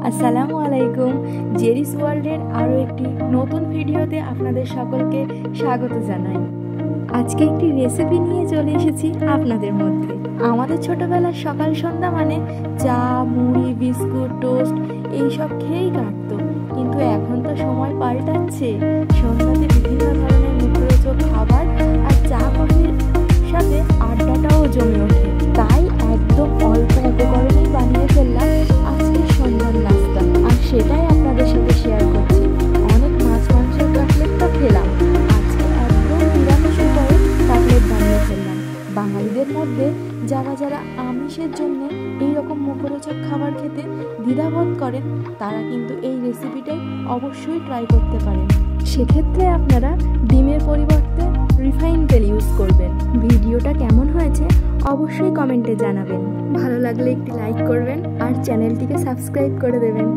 আসসালামু আলাইকুম। জেরিস ওয়ার্ল্ডের আরও একটি নতুন ভিডিওতে আপনাদের সকলকে স্বাগত জানাই। আজকে একটি রেসিপি নিয়ে চলে এসেছি আপনাদের মধ্যে। আমাদের ছোটবেলার সকাল সন্ধ্যা মানে চা, মুড়ি, বিস্কুট, টোস্ট এইসব খেয়েই কাটতো, কিন্তু এখন তো সময় পাল্টাচ্ছে। সন্ধ্যাতে বিভিন্ন ধরনের মুখরোচক খাবার আর চা কফির সাথে আড্ডাটাও জমে ওঠে। তাই একদম অল্প উপকরণেই বানিয়ে ফেললাম আজকের সন্ধ্যার নাস্তা, আর সেটাই আপনাদের সাথে শেয়ার করছি। অনেক মাছ মাংসের কাটলেট তো খেলাম, আজকে একদম নিরামিষ উপায়ে কাটলেট বানিয়ে ফেললাম। বাঙালিদের মধ্যে যারা যারা আমিষের জন্য এইরকম মুখরোচক খাবার খেতে দ্বিধাবোধ করেন, তারা কিন্তু এই রেসিপিটাই অবশ্যই ট্রাই করতে পারেন। সেক্ষেত্রে আপনারা ডিমের পরিবর্তে রিফাইন তেল ইউজ করবেন। ভিডিওটা কেমন হয়েছে অবশ্যই কমেন্টে জানাবেন। ভালো লাগলে একটি লাইক করবেন আর চ্যানেলটিকে সাবস্ক্রাইব করে দেবেন।